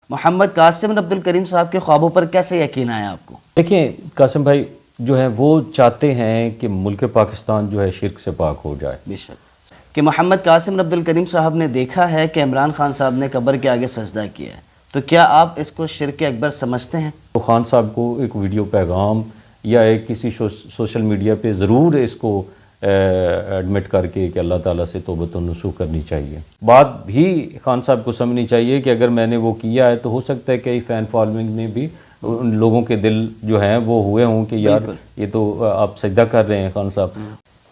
محمد قاسم بن عبد الکریم صاحب کے خوابوں پر کیسے یقین آیا آپ کو؟ دیکھیں قاسم بھائی جو ہیں وہ چاہتے ہیں کہ ملک پاکستان جو ہے شرک سے پاک ہو جائے. بے شک کہ محمد قاسم بن عبد الکریم صاحب نے دیکھا ہے کہ عمران خان صاحب نے قبر کے آگے سجدہ کیا ہے، تو کیا آپ اس کو شرک اکبر سمجھتے ہیں؟ تو خان صاحب کو ایک ویڈیو پیغام یا ایک کسی سوشل میڈیا پہ ضرور اس کو ایڈمٹ کر کے کہ اللہ تعالیٰ سے توبۃ النصوح کرنی چاہیے. بات بھی خان صاحب کو سمجھنی چاہیے کہ اگر میں نے وہ کیا ہے تو ہو سکتا ہے کہ فین فالوئنگ میں بھی ان لوگوں کے دل جو ہیں وہ ہوئے ہوں کہ یار یہ تو آپ سجدہ کر رہے ہیں خان صاحب.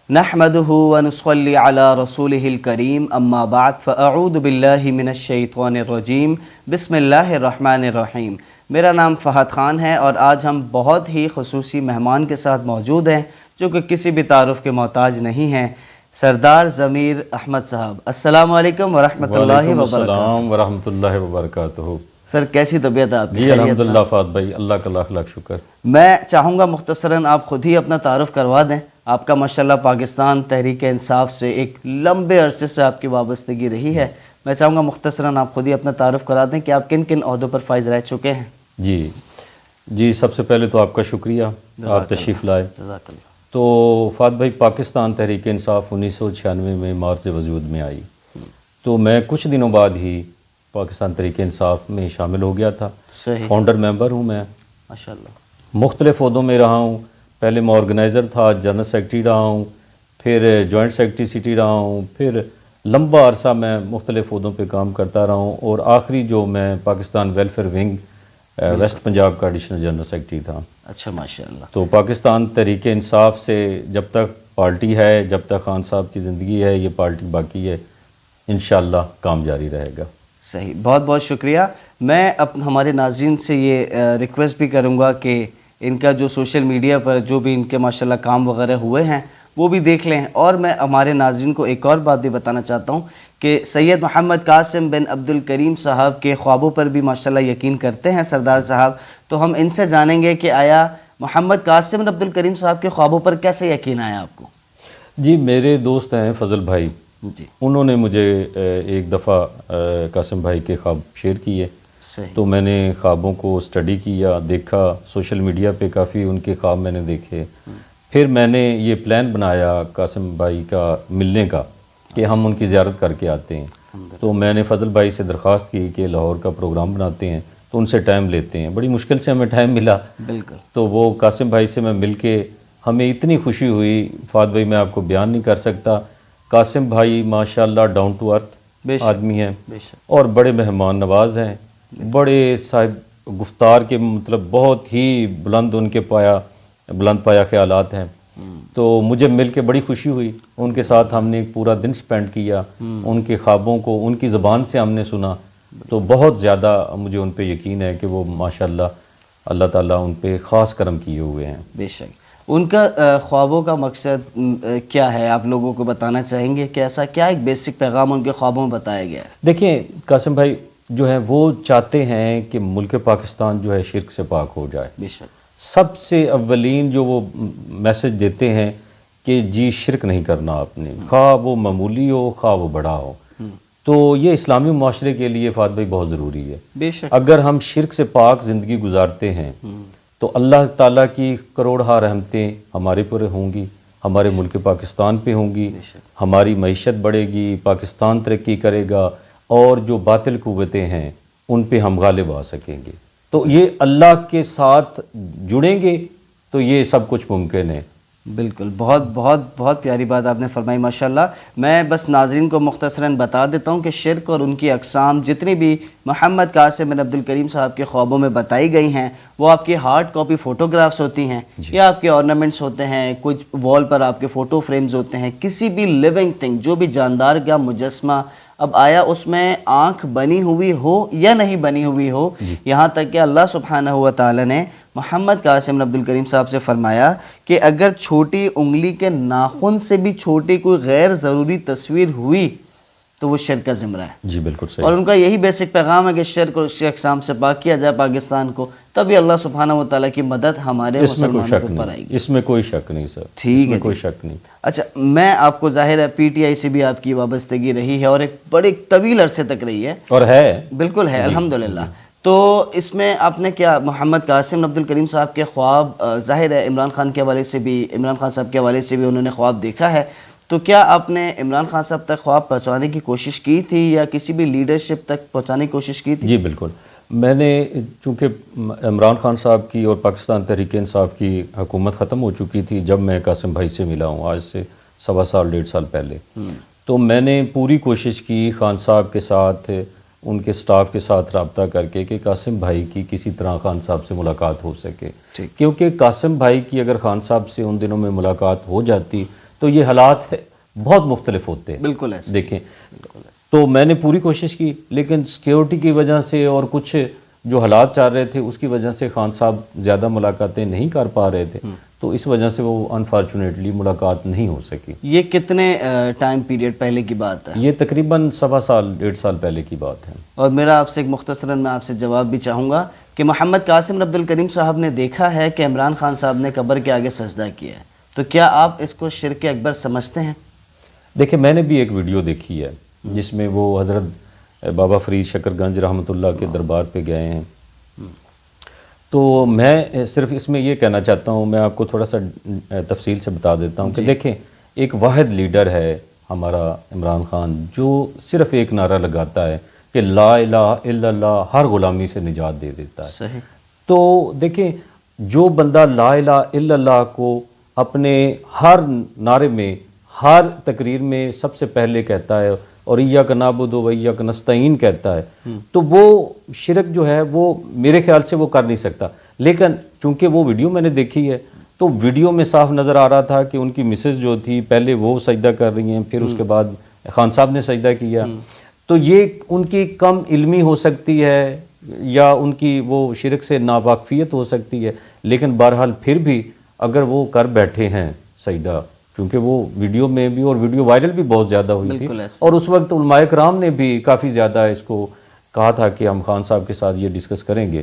نحمده ونصلي على رسوله الكريم اما بعد فاعوذ باللہ من الشیطان الرجیم بسم اللہ الرحمن الرحیم. میرا نام فہد خان ہے اور آج ہم بہت ہی خصوصی مہمان کے ساتھ موجود ہیں جو کہ کسی بھی تعارف کے محتاج نہیں ہیں، سردار ضمیر احمد صاحب. السلام علیکم ورحمۃ اللہ وبرکاتہ. السلام ورحمۃ اللہ وبرکاتہ. سر کیسی طبیعت ہے آپ کی؟ جی الحمدللہ فہد بھائی، اللہ کا لاکھ لاکھ شکر. میں چاہوں گا مختصراً آپ خود ہی اپنا تعارف کروا دیں. آپ کا ماشاءاللہ پاکستان تحریک انصاف سے ایک لمبے عرصے سے آپ کی وابستگی رہی ہے. میں چاہوں گا مختصراً آپ خود ہی اپنا تعارف کرا دیں کہ آپ کن کن عہدوں پر فائز رہ چکے ہیں. جی سب سے پہلے تو آپ کا شکریہ، آپ تشریف لائے. جزاک اللہ. تو فہد بھائی پاکستان تحریک انصاف 1996 میں مارچ وجود میں آئی، تو میں کچھ دنوں بعد ہی پاکستان تحریک انصاف میں شامل ہو گیا تھا. صحیح. فاؤنڈر ممبر ہوں میں. ماشاءاللہ. مختلف عہدوں میں رہا ہوں. پہلے میں آرگنائزر تھا، جنرل سیکرٹری رہا ہوں، پھر جوائنٹ سیکرٹری سٹی رہا ہوں، پھر لمبا عرصہ میں مختلف عہدوں پہ کام کرتا رہا ہوں، اور آخری جو میں Pakistan welfare wing west Punjab کا ایڈیشنل جنرل سیکرٹری تھا. اچھا ماشاءاللہ. تو پاکستان تحریک انصاف سے جب تک پارٹی ہے، جب تک خان صاحب کی زندگی ہے، یہ پارٹی باقی ہے، انشاءاللہ کام جاری رہے گا. صحیح، بہت بہت شکریہ. میں ہمارے ناظرین سے یہ ریکویسٹ بھی کروں گا کہ ان کا جو سوشل میڈیا پر جو بھی ان کے ماشاءاللہ کام وغیرہ ہوئے ہیں وہ بھی دیکھ لیں. اور میں ہمارے ناظرین کو ایک اور بات بھی بتانا چاہتا ہوں کہ سید محمد قاسم بن عبد الکریم صاحب کے خوابوں پر بھی ماشاءاللہ یقین کرتے ہیں سردار صاحب. تو ہم ان سے جانیں گے کہ آیا محمد قاسم بن عبد الکریم صاحب کے خوابوں پر کیسے یقین آیا آپ کو؟ جی میرے دوست ہیں فضل بھائی، جی انہوں نے مجھے ایک دفعہ قاسم بھائی کے خواب شیئر کیے. تو میں نے خوابوں کو اسٹڈی کیا، دیکھا، سوشل میڈیا پہ کافی ان کے خواب میں نے دیکھے. پھر میں نے یہ پلان بنایا قاسم بھائی کا ملنے کا کہ ہم ان کی زیارت کر کے آتے ہیں. تو میں نے فضل بھائی سے درخواست کی کہ لاہور کا پروگرام بناتے ہیں تو ان سے ٹائم لیتے ہیں. بڑی مشکل سے ہمیں ٹائم ملا. بالکل. تو وہ قاسم بھائی سے میں مل کے ہمیں اتنی خوشی ہوئی فہد بھائی، میں آپ کو بیان نہیں کر سکتا. قاسم بھائی ماشاءاللہ ڈاؤن ٹو ارتھ آدمی ہیں اور بڑے مہمان نواز ہیں، بڑے صاحب گفتار کے مطلب بہت ہی بلند پایا خیالات ہیں. تو مجھے مل کے بڑی خوشی ہوئی. ان کے ساتھ ہم نے ایک پورا دن سپینڈ کیا، ان کے خوابوں کو ان کی زبان سے ہم نے سنا. تو بہت زیادہ مجھے ان پہ یقین ہے کہ وہ ماشاءاللہ اللہ تعالیٰ ان پہ خاص کرم کیے ہوئے ہیں. بے شک. ان کا خوابوں کا مقصد کیا ہے آپ لوگوں کو بتانا چاہیں گے کہ ایسا کیا ایک بیسک پیغام ان کے خوابوں میں بتایا گیا ہے؟ دیکھیں قاسم بھائی جو ہیں وہ چاہتے ہیں کہ ملک پاکستان جو ہے شرک سے پاک ہو جائے. بے شک. سب سے اولین جو وہ میسج دیتے ہیں کہ جی شرک نہیں کرنا آپ نے، خواہ وہ معمولی ہو خواہ وہ بڑا ہو. تو یہ اسلامی معاشرے کے لیے فہد بھائی بہت ضروری ہے. بے شک. اگر ہم شرک سے پاک زندگی گزارتے ہیں تو اللہ تعالیٰ کی کروڑہا رحمتیں ہمارے پر ہوں گی، ہمارے ملک پاکستان پہ ہوں گی، ہماری معیشت بڑھے گی، پاکستان ترقی کرے گا، اور جو باطل قوتیں ہیں ان پہ ہم غالب آ سکیں گے. تو یہ اللہ کے ساتھ جڑیں گے تو یہ سب کچھ ممکن ہے. بالکل. بہت بہت بہت پیاری بات آپ نے فرمائی ماشاءاللہ. میں بس ناظرین کو مختصراً بتا دیتا ہوں کہ شرک اور ان کی اقسام جتنی بھی محمد قاسم بن عبد الکریم صاحب کے خوابوں میں بتائی گئی ہیں وہ آپ کی ہارڈ کاپی فوٹوگرافس ہوتی ہیں یا آپ کے آرنامنٹس ہوتے ہیں، کچھ وال پر آپ کے فوٹو فریمز ہوتے ہیں. کسی بھی لیونگ تھنگ جو بھی جاندار کا مجسمہ، اب آیا اس میں آنکھ بنی ہوئی ہو یا نہیں بنی ہوئی ہو، یہاں تک کہ اللہ سبحانہ و تعالی نے محمد قاسم بن عبد الکریم صاحب سے فرمایا کہ اگر چھوٹی انگلی کے ناخن سے بھی چھوٹی کوئی غیر ضروری تصویر ہوئی تو وہ شرک کا زمرہ ہے. جی بالکل صحیح. اور ان کا یہی بیسک پیغام ہے کہ شرک اور اس کے اقسام سے پاک کیا جائے پاکستان کو، تبھی اللہ سبحانہ و تعالیٰ کی مدد ہمارے مسلمانوں کے اوپر آئے گی. اس میں کوئی شک نہیں سر. ٹھیک ہے. کوئی شک نہیں. اچھا، میں آپ کو ظاہر ہے پی ٹی آئی سے بھی آپ کی وابستگی رہی ہے اور ایک بڑے طویل عرصے تک رہی ہے. اور ہے. بالکل ہے الحمدللہ. تو اس میں آپ نے کیا محمد قاسم عبد الکریم صاحب کے خواب، ظاہر ہے عمران خان کے حوالے سے بھی، عمران خان صاحب کے حوالے سے بھی انہوں نے خواب دیکھا ہے، تو کیا آپ نے عمران خان صاحب تک خواب پہنچانے کی کوشش کی تھی یا کسی بھی لیڈرشپ تک پہنچانے کی کوشش کی تھی؟ جی بالکل، میں نے چونکہ عمران خان صاحب کی اور پاکستان تحریک انصاف کی حکومت ختم ہو چکی تھی جب میں قاسم بھائی سے ملا ہوں، آج سے 1.25 سال 1.5 سال پہلے، تو میں نے پوری کوشش کی خان صاحب کے ساتھ، ان کے سٹاف کے ساتھ رابطہ کر کے کہ قاسم بھائی کی کسی طرح خان صاحب سے ملاقات ہو سکے، کیونکہ قاسم بھائی کی اگر خان صاحب سے ان دنوں میں ملاقات ہو جاتی تو یہ حالات بہت مختلف ہوتے ہیں۔ بالکل ایسے دیکھیں، تو میں نے پوری کوشش کی، لیکن سیکیورٹی کی وجہ سے اور کچھ جو حالات چل رہے تھے اس کی وجہ سے خان صاحب زیادہ ملاقاتیں نہیں کر پا رہے تھے، تو اس وجہ سے وہ انفارچونیٹلی ملاقات نہیں ہو سکی۔ یہ کتنے ٹائم پیریڈ پہلے کی بات ہے؟ یہ تقریباً 1.25 سال 1.5 سال پہلے کی بات ہے۔ اور میرا آپ سے ایک مختصراً میں آپ سے جواب بھی چاہوں گا کہ محمد قاسم عبد الکریم صاحب نے دیکھا ہے کہ عمران خان صاحب نے قبر کے آگے سجدہ کیا ہے، تو کیا آپ اس کو شرک اکبر سمجھتے ہیں؟ دیکھیں، میں نے بھی ایک ویڈیو دیکھی ہے جس میں وہ حضرت بابا فرید شکر گنج رحمۃ اللہ کے دربار پہ گئے ہیں، تو میں صرف اس میں یہ کہنا چاہتا ہوں، میں آپ کو تھوڑا سا تفصیل سے بتا دیتا ہوں کہ دیکھیں، ایک واحد لیڈر ہے ہمارا عمران خان جو صرف ایک نعرہ لگاتا ہے کہ لا الہ الا اللہ، ہر غلامی سے نجات دے دیتا ہے۔ صحیح۔ تو دیکھیں، جو بندہ لا الہ الا اللہ کو اپنے ہر نعرے میں، ہر تقریر میں سب سے پہلے کہتا ہے اور ایاک نعبد و ایاک نستعین کہتا ہے، تو وہ شرک جو ہے وہ میرے خیال سے وہ کر نہیں سکتا۔ لیکن چونکہ وہ ویڈیو میں نے دیکھی ہے تو ویڈیو میں صاف نظر آ رہا تھا کہ ان کی مسز جو تھی پہلے وہ سجدہ کر رہی ہیں، پھر اس کے بعد خان صاحب نے سجدہ کیا، تو یہ ان کی کم علمی ہو سکتی ہے یا ان کی وہ شرک سے ناواقفیت ہو سکتی ہے، لیکن بہرحال پھر بھی اگر وہ کر بیٹھے ہیں سجدہ، کیونکہ وہ ویڈیو میں بھی، اور ویڈیو وائرل بھی بہت زیادہ ہوئی تھی، اور اس وقت علماء کرام نے بھی کافی زیادہ اس کو کہا تھا کہ ہم خان صاحب کے ساتھ یہ ڈسکس کریں گے،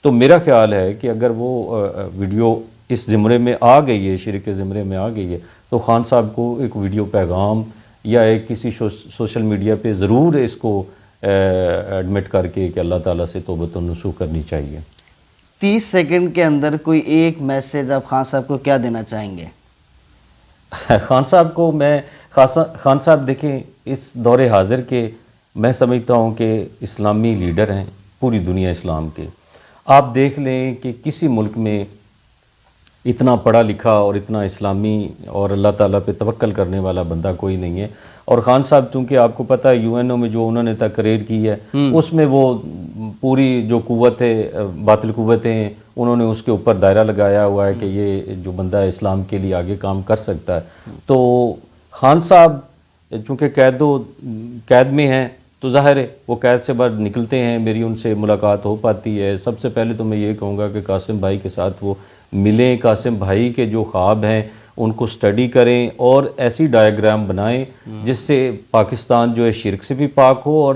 تو میرا خیال ہے کہ اگر وہ ویڈیو اس زمرے میں آ گئی ہے، شرک کے زمرے میں آ گئی ہے، تو خان صاحب کو ایک ویڈیو پیغام یا ایک کسی سوشل میڈیا پہ ضرور اس کو ایڈمٹ کر کے کہ اللہ تعالیٰ سے توبۃ النصوح کرنی چاہیے۔ 30 سیکنڈ کے اندر کوئی ایک میسیج آپ خان صاحب کو کیا دینا چاہیں گے؟ خان صاحب کو میں خان صاحب دیکھیں، اس دور حاضر کے میں سمجھتا ہوں کہ اسلامی لیڈر ہیں، پوری دنیا اسلام کے۔ آپ دیکھ لیں کہ کسی ملک میں اتنا پڑھا لکھا اور اتنا اسلامی اور اللہ تعالیٰ پہ توکل کرنے والا بندہ کوئی نہیں ہے، اور خان صاحب چونکہ آپ کو پتہ ہے UN میں جو انہوں نے تقریر کی ہے اس میں وہ پوری جو قوت ہے، باطل قوتیں ہیں، انہوں نے اس کے اوپر دائرہ لگایا ہوا ہے کہ یہ جو بندہ اسلام کے لیے آگے کام کر سکتا ہے۔ تو خان صاحب چونکہ قید میں ہیں تو ظاہر ہے وہ قید سے باہر نکلتے ہیں، میری ان سے ملاقات ہو پاتی ہے۔ سب سے پہلے تو میں یہ کہوں گا کہ قاسم بھائی کے ساتھ وہ ملیں، قاسم بھائی کے جو خواب ہیں ان کو سٹڈی کریں اور ایسی ڈائیگرام بنائیں جس سے پاکستان جو ہے شرک سے بھی پاک ہو اور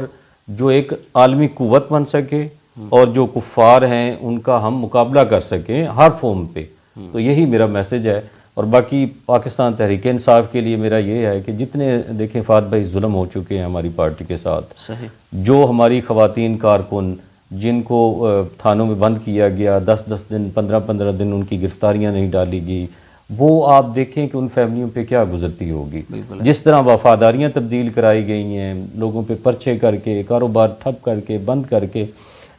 جو ایک عالمی قوت بن سکے، اور جو کفار ہیں ان کا ہم مقابلہ کر سکیں ہر فارم پہ۔ تو یہی میرا میسج ہے، اور باقی پاکستان تحریک انصاف کے لیے میرا یہ ہے کہ جتنے دیکھیں فہد بھائی ظلم ہو چکے ہیں ہماری پارٹی کے ساتھ، صحیح، جو ہماری خواتین کارکن جن کو تھانوں میں بند کیا گیا، 10 دن 15 دن ان کی گرفتاریاں نہیں ڈالی گئی، وہ آپ دیکھیں کہ ان فیملیوں پہ کیا گزرتی ہوگی۔ جس طرح وفاداریاں تبدیل کرائی گئی ہیں لوگوں پہ پرچے کر کے، کاروبار ٹھپ کر کے، بند کر کے،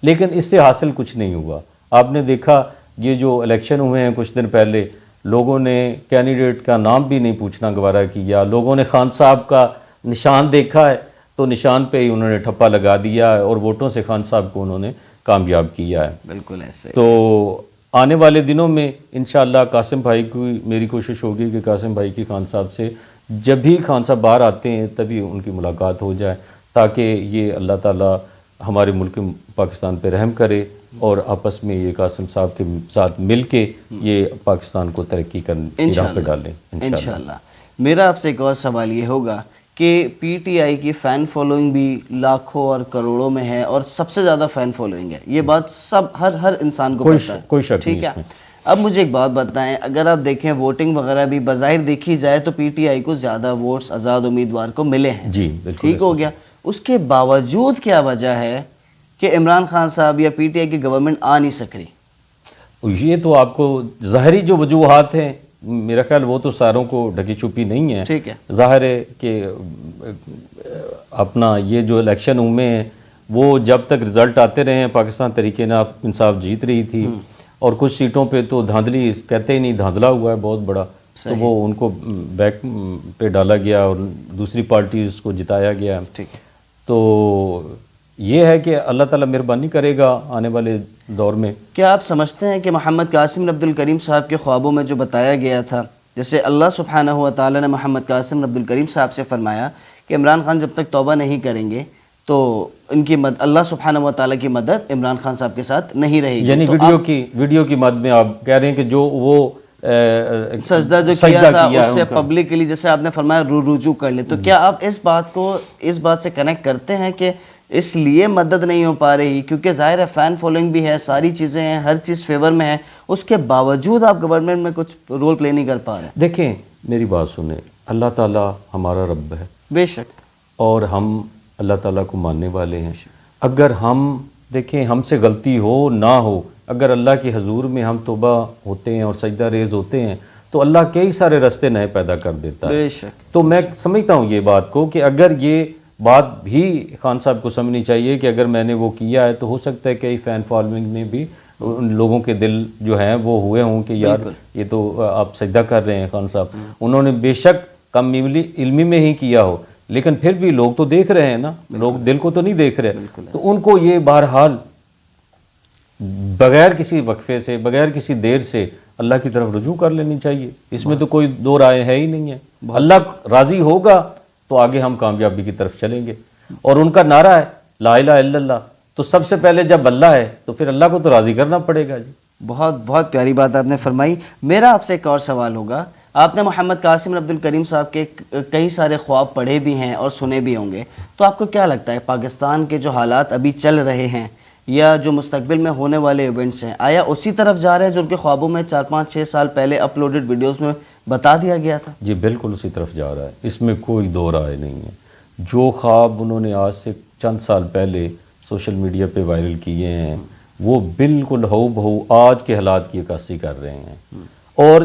لیکن اس سے حاصل کچھ نہیں ہوا۔ آپ نے دیکھا یہ جو الیکشن ہوئے ہیں کچھ دن پہلے، لوگوں نے کینڈیڈیٹ کا نام بھی نہیں پوچھنا گوارا کیا، لوگوں نے خان صاحب کا نشان دیکھا ہے تو نشان پہ ہی انہوں نے ٹھپا لگا دیا ہے اور ووٹوں سے خان صاحب کو انہوں نے کامیاب کیا ہے۔ بالکل ایسے۔ تو آنے والے دنوں میں انشاءاللہ قاسم بھائی کو میری کوشش ہوگی کہ قاسم بھائی کی خان صاحب سے جب بھی خان صاحب باہر آتے ہیں تبھی ان کی ملاقات ہو جائے، تاکہ یہ اللہ تعالیٰ ہمارے ملک پاکستان پہ رحم کرے اور آپس میں یہ قاسم صاحب کے ساتھ مل کے یہ پاکستان کو ترقی کرنے راہ پہ ڈالیں انشاءاللہ۔ میرا آپ سے ایک اور سوال یہ ہوگا کہ پی ٹی آئی کی فین فالوئنگ بھی لاکھوں اور کروڑوں میں ہے اور سب سے زیادہ فین فالوئنگ ہے، یہ بات سب ہر انسان کو پتہ ہے، کوئی شک نہیں ٹھیک ہے۔ اب مجھے ایک بات بتائیں، اگر آپ دیکھیں ووٹنگ وغیرہ بھی بظاہر دیکھی جائے تو پی ٹی آئی کو زیادہ ووٹس آزاد امیدوار کو ملے ہیں، جی بالکل ٹھیک ہو گیا، اس کے باوجود کیا وجہ ہے کہ عمران خان صاحب یا پی ٹی آئی کی گورنمنٹ آ نہیں سک رہی؟ یہ تو آپ کو ظاہری جو وجوہات ہیں، میرا خیال وہ تو ساروں کو ڈھکی چھپی نہیں ہے. ٹھیک ہے، ظاہر ہے کہ اپنا یہ جو الیکشن ہوئے ہیں وہ جب تک رزلٹ آتے رہے ہیں پاکستان تحریک انصاف جیت رہی تھی، اور کچھ سیٹوں پہ تو دھاندلی کہتے ہی نہیں، دھاندلا ہوا ہے بہت بڑا، تو وہ ان کو بیک پہ ڈالا گیا اور دوسری پارٹی اس کو جتایا گیا. ٹھیک ہے. تو یہ ہے کہ اللہ تعالیٰ مہربانی کرے گا آنے والے دور میں. کیا آپ سمجھتے ہیں کہ محمد قاسم بن عبد الکریم صاحب کے خوابوں میں جو بتایا گیا تھا، جیسے اللہ سبحانہ و تعالیٰ نے محمد قاسم بن عبد الکریم صاحب سے فرمایا کہ عمران خان جب تک توبہ نہیں کریں گے تو ان کی اللہ سبحانہ و تعالیٰ کی مدد عمران خان صاحب کے ساتھ نہیں رہے گی؟ یعنی ویڈیو کی مد میں آپ کہہ رہے ہیں کہ جو وہ سجدہ جو کیا تھا اس سے پبلکلی جیسے آپ نے فرمایا رجوع کر لے، تو کیا آپ اس بات سے کنیکٹ کرتے ہیں کہ اس لیے مدد نہیں ہو پا رہی کیونکہ ظاہر ہے فین فالوئنگ بھی ہے، ساری چیزیں ہیں، ہر چیز فیور میں ہے، اس کے باوجود آپ گورنمنٹ میں کچھ رول پلے نہیں کر پا رہے؟ دیکھیں میری بات سنیں، اللہ تعالیٰ ہمارا رب ہے، بے شک، اور ہم اللہ تعالیٰ کو ماننے والے ہیں. اگر ہم دیکھیں ہم سے غلطی ہو نہ ہو، اگر اللہ کے حضور میں ہم توبہ ہوتے ہیں اور سجدہ ریز ہوتے ہیں تو اللہ کئی سارے راستے نئے پیدا کر دیتا ہے. بے شک. تو میں سمجھتا ہوں یہ بات کو کہ اگر یہ بات بھی خان صاحب کو سمجھنی چاہیے کہ اگر میں نے وہ کیا ہے تو ہو سکتا ہے کئی فین فالوئنگ میں بھی ان لوگوں کے دل جو ہیں وہ ہوئے ہوں کہ یار یہ تو آپ سجدہ کر رہے ہیں خان صاحب. انہوں نے بے شک کم علمی میں ہی کیا ہو، لیکن پھر بھی لوگ تو دیکھ رہے ہیں نا، لوگ دل کو تو نہیں دیکھ رہے، تو ان کو یہ بہرحال بغیر کسی وقفے سے، بغیر کسی دیر سے اللہ کی طرف رجوع کر لینی چاہیے. اس میں تو کوئی دو رائے ہے ہی نہیں ہے. اللہ راضی ہوگا تو آگے ہم کامیابی کی طرف چلیں گے. اور ان کا نعرہ ہے لا الہ الا اللہ، تو سب سے پہلے جب اللہ ہے تو پھر اللہ کو تو راضی کرنا پڑے گا. جی بہت بہت پیاری بات آپ نے فرمائی. میرا آپ سے ایک اور سوال ہوگا، آپ نے محمد قاسم بن عبد الکریم صاحب کے کئی سارے خواب پڑھے بھی ہیں اور سنے بھی ہوں گے، تو آپ کو کیا لگتا ہے پاکستان کے جو حالات ابھی چل رہے ہیں یا جو مستقبل میں ہونے والے ایونٹس ہیں، آیا اسی طرف جا رہے ہیں جو ان کے خوابوں میں 4-5-6 سال پہلے اپلوڈڈ ویڈیوز میں بتا دیا گیا تھا؟ جی بالکل اسی طرف جا رہا ہے، اس میں کوئی دو رائے نہیں ہے. جو خواب انہوں نے آج سے چند سال پہلے سوشل میڈیا پہ وائرل کیے ہیں وہ بالکل ہو بہو آج کے حالات کی عکاسی کر رہے ہیں. اور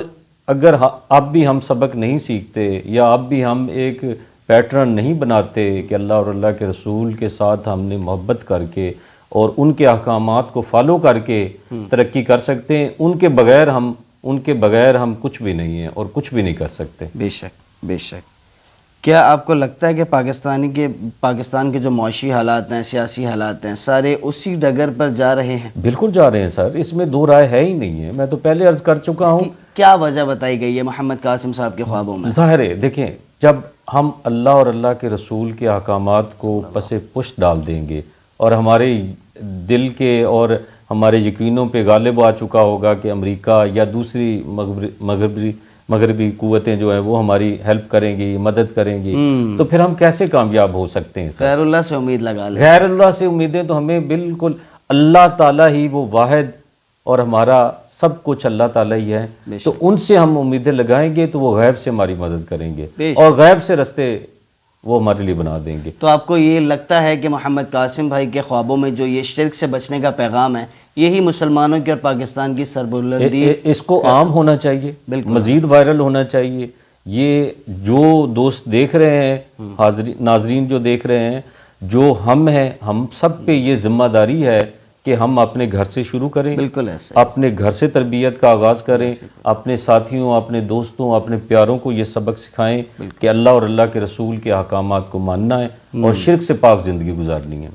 اگر اب بھی ہم سبق نہیں سیکھتے یا اب بھی ہم ایک پیٹرن نہیں بناتے کہ اللہ اور اللہ کے رسول کے ساتھ ہم نے محبت کر کے اور ان کے احکامات کو فالو کر کے ترقی کر سکتے ہیں، ان کے بغیر ہم کچھ بھی نہیں ہیں اور کچھ بھی نہیں کر سکتے. بے شک بے شک. کیا آپ کو لگتا ہے کہ پاکستان کے جو معاشی حالات ہیں، سیاسی حالات ہیں، سارے اسی ڈگر پر جا رہے ہیں؟ بالکل جا رہے ہیں سر، اس میں دو رائے ہے ہی نہیں ہے. میں تو پہلے عرض کر چکا ہوں. کیا وجہ بتائی گئی ہے محمد قاسم صاحب کے خوابوں میں؟ ظاہر ہے دیکھیں جب ہم اللہ اور اللہ کے رسول کے احکامات کو پس پشت ڈال دیں گے اور ہمارے دل کے اور ہمارے یقینوں پہ غالب آ چکا ہوگا کہ امریکہ یا دوسری مغربی قوتیں جو ہیں وہ ہماری ہیلپ کریں گی، مدد کریں گی، تو پھر ہم کیسے کامیاب ہو سکتے ہیں؟ غیر اللہ سے امید لگا لیں. غیر اللہ سے امیدیں تو ہمیں بالکل اللہ تعالیٰ ہی وہ واحد اور ہمارا سب کچھ اللہ تعالیٰ ہی ہے، تو ان سے ہم امیدیں لگائیں گے تو وہ غیب سے ہماری مدد کریں گے اور غیب سے رستے وہ ہمارے لیے بنا دیں گے. تو آپ کو یہ لگتا ہے کہ محمد قاسم بھائی کے خوابوں میں جو یہ شرک سے بچنے کا پیغام ہے یہی مسلمانوں کی اور پاکستان کی سربلندی، اس کو عام ہونا چاہیے، مزید وائرل ہونا چاہیے. یہ جو دوست دیکھ رہے ہیں، ناظرین جو دیکھ رہے ہیں، جو ہم ہیں، ہم سب پہ یہ ذمہ داری ہے کہ ہم اپنے گھر سے شروع کریں. بالکل ایسے اپنے گھر سے تربیت کا آغاز کریں، اپنے ساتھیوں، اپنے دوستوں، اپنے پیاروں کو یہ سبق سکھائیں کہ اللہ اور اللہ کے رسول کے احکامات کو ماننا ہے اور شرک سے پاک زندگی گزارنی ہے.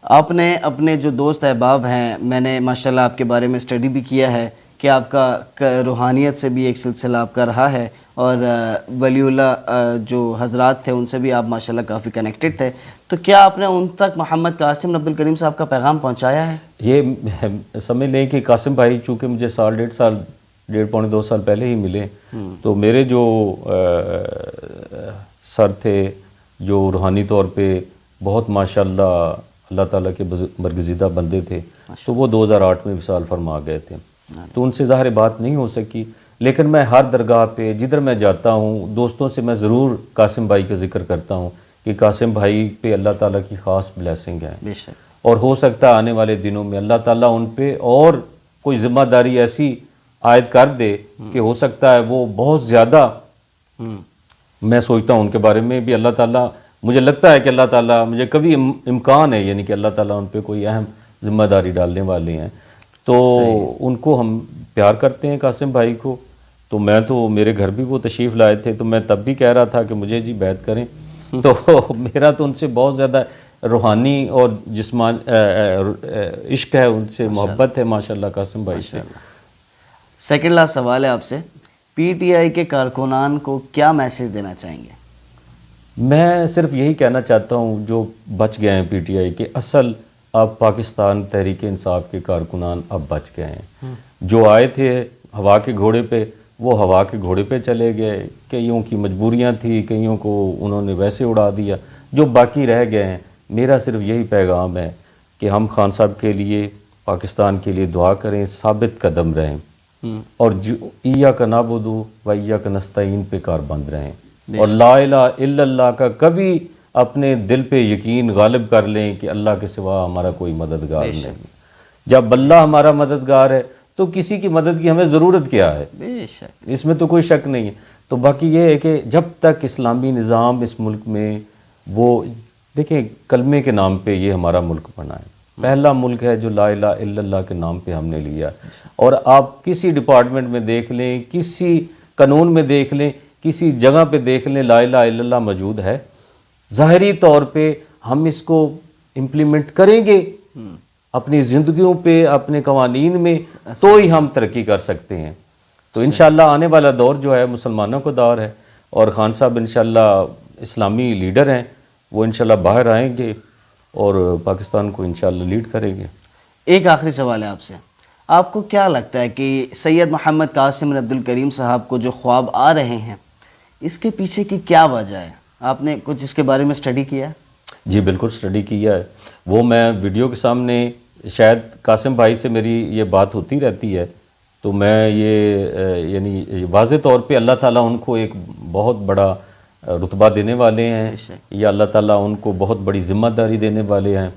آپ نے اپنے جو دوست احباب ہیں، میں نے ماشاءاللہ آپ کے بارے میں اسٹڈی بھی کیا ہے کہ آپ کا روحانیت سے بھی ایک سلسلہ آپ کا رہا ہے اور ولی اللہ جو حضرات تھے ان سے بھی آپ ماشاءاللہ کافی کنیکٹڈ تھے، تو کیا آپ نے ان تک محمد قاسم بن عبد الکریم صاحب کا پیغام پہنچایا ہے؟ یہ سمجھ لیں کہ قاسم بھائی چونکہ مجھے ڈیڑھ پونے 2 سال پہلے ہی ملے، تو میرے جو سر تھے جو روحانی طور پہ بہت ماشاءاللہ اللہ تعالیٰ کے برگزیدہ بندے تھے، تو وہ 2008 میں وصال فرما گئے تھے، تو ان سے ظاہر بات نہیں ہو سکی. لیکن میں ہر درگاہ پہ جدھر میں جاتا ہوں دوستوں سے میں ضرور قاسم بھائی کا ذکر کرتا ہوں کہ قاسم بھائی پہ اللہ تعالیٰ کی خاص بلیسنگ ہے. اور ہو سکتا ہے آنے والے دنوں میں اللہ تعالیٰ ان پہ اور کوئی ذمہ داری ایسی عائد کر دے کہ ہو سکتا ہے وہ بہت زیادہ، میں سوچتا ہوں ان کے بارے میں بھی اللہ تعالیٰ، مجھے لگتا ہے کہ اللہ تعالیٰ، مجھے کبھی امکان ہے یعنی کہ اللہ تعالیٰ ان پہ کوئی اہم ذمہ داری ڈالنے والے ہیں، تو ان کو ہم پیار کرتے ہیں قاسم بھائی کو. تو میں تو میرے گھر بھی وہ تشریف لائے تھے، تو میں تب بھی کہہ رہا تھا کہ مجھے جی بیعت کریں. تو میرا تو ان سے بہت زیادہ روحانی اور جسمان عشق ہے، ان سے محبت ہے ماشاءاللہ قاسم بھائی سے. سیکنڈ لاسٹ سوال ہے آپ سے، پی ٹی آئی کے کارکنان کو کیا میسج دینا چاہیں گے؟ میں صرف یہی کہنا چاہتا ہوں جو بچ گئے ہیں پی ٹی آئی کے، اصل اب پاکستان تحریک انصاف کے کارکنان اب بچ گئے ہیں. جو آئے تھے ہوا کے گھوڑے پہ، وہ ہوا کے گھوڑے پہ چلے گئے، کئیوں کی مجبوریاں تھیں، کئیوں کو انہوں نے ویسے اڑا دیا. جو باقی رہ گئے ہیں، میرا صرف یہی پیغام ہے کہ ہم خان صاحب کے لیے، پاکستان کے لیے دعا کریں، ثابت قدم رہیں، اور جو ایاک نعبد و ایاک نستعین پہ کار بند رہیں، اور لا الہ الا اللہ کا کبھی اپنے دل پہ یقین غالب کر لیں کہ اللہ کے سوا ہمارا کوئی مددگار نہیں. جب اللہ ہمارا مددگار ہے تو کسی کی مدد کی ہمیں ضرورت کیا ہے؟ بے شک. اس میں تو کوئی شک نہیں ہے. تو باقی یہ ہے کہ جب تک اسلامی نظام اس ملک میں، وہ دیکھیں کلمے کے نام پہ یہ ہمارا ملک بنا ہے، پہلا ملک ہے جو لا الہ الا اللہ کے نام پہ ہم نے لیا. اور آپ کسی ڈپارٹمنٹ میں دیکھ لیں، کسی قانون میں دیکھ لیں، کسی جگہ پہ دیکھ لیں، لا الہ الا اللہ موجود ہے. ظاہری طور پہ ہم اس کو امپلیمنٹ کریں گے اپنی زندگیوں پہ، اپنے قوانین میں، تو ہی ہم ترقی کر سکتے ہیں. تو انشاءاللہ آنے والا دور جو ہے مسلمانوں کا دور ہے، اور خان صاحب انشاءاللہ اسلامی لیڈر ہیں، وہ انشاءاللہ باہر آئیں گے اور پاکستان کو انشاءاللہ لیڈ کریں گے. ایک آخری سوال ہے آپ سے، آپ کو کیا لگتا ہے کہ سید محمد قاسم بن عبد الکریم صاحب کو جو خواب آ رہے ہیں، اس کے پیچھے کی کیا وجہ ہے؟ آپ نے کچھ اس کے بارے میں سٹڈی کیا ہے؟ جی بالکل سٹڈی کیا ہے. وہ میں ویڈیو کے سامنے، شاید قاسم بھائی سے میری یہ بات ہوتی رہتی ہے، تو میں یہ یعنی واضح طور پہ اللہ تعالیٰ ان کو ایک بہت بڑا رتبہ دینے والے ہیں، یا اللہ تعالیٰ ان کو بہت بڑی ذمہ داری دینے والے ہیں.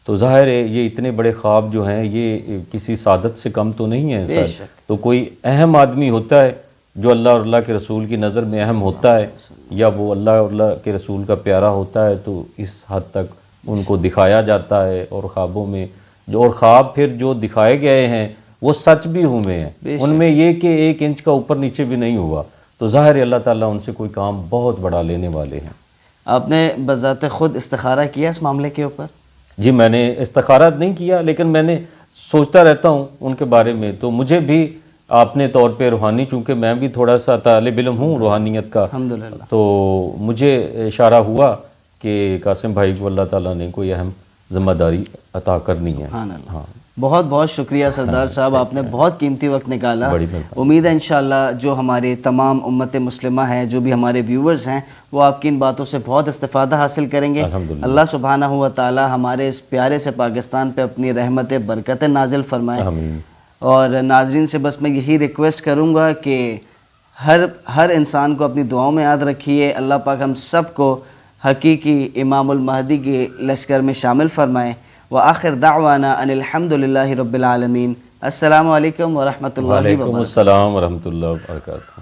تو ظاہر ہے یہ اتنے بڑے خواب جو ہیں یہ کسی سعادت سے کم تو نہیں ہیں سر. تو کوئی اہم آدمی ہوتا ہے جو اللہ اور اللہ کے رسول کی نظر میں اہم ہوتا ہے، یا وہ اللہ اور اللہ کے رسول کا پیارا ہوتا ہے، تو اس حد تک ان کو دکھایا جاتا ہے. اور خوابوں میں جو، اور خواب پھر جو دکھائے گئے ہیں وہ سچ بھی ہوئے ہیں، ان میں یہ کہ 1 انچ کا اوپر نیچے بھی نہیں ہوا. تو ظاہر ہے اللہ تعالیٰ ان سے کوئی کام بہت بڑا لینے والے ہیں. آپ نے بذات خود استخارہ کیا اس معاملے کے اوپر؟ جی میں نے استخارہ نہیں کیا، لیکن میں نے سوچتا رہتا ہوں ان کے بارے میں. تو مجھے بھی اپنے طور پہ روحانی، چونکہ میں بھی تھوڑا سا طالب علم ہوں روحانیت کا، الحمدللہ، تو مجھے اشارہ ہوا کہ قاسم بھائی کو اللہ تعالیٰ نے کوئی اہم ذمہ داری عطا کرنی ہے. ہاں بہت بہت شکریہ سردار صاحب، آپ نے بہت قیمتی وقت نکالا. امید ہے انشاءاللہ جو ہمارے تمام امت مسلمہ ہیں، جو بھی ہمارے ویورز ہیں، وہ آپ کی ان باتوں سے بہت استفادہ حاصل کریں گے. اللہ سبحانہ و تعالی ہمارے اس پیارے سے پاکستان پہ اپنی رحمت برکت نازل فرمائے. اور ناظرین سے بس میں یہی ریکویسٹ کروں گا کہ ہر انسان کو اپنی دعاؤں میں یاد رکھیے. اللہ پاک ہم سب کو حقیقی امام المہدی کے لشکر میں شامل فرمائے. وآخر دعوانا ان الحمدللہ رب العالمین. السلام علیکم ورحمۃ اللہ وبرکاتہ. وعلیکم السلام ورحمۃ اللہ وبرکاتہ.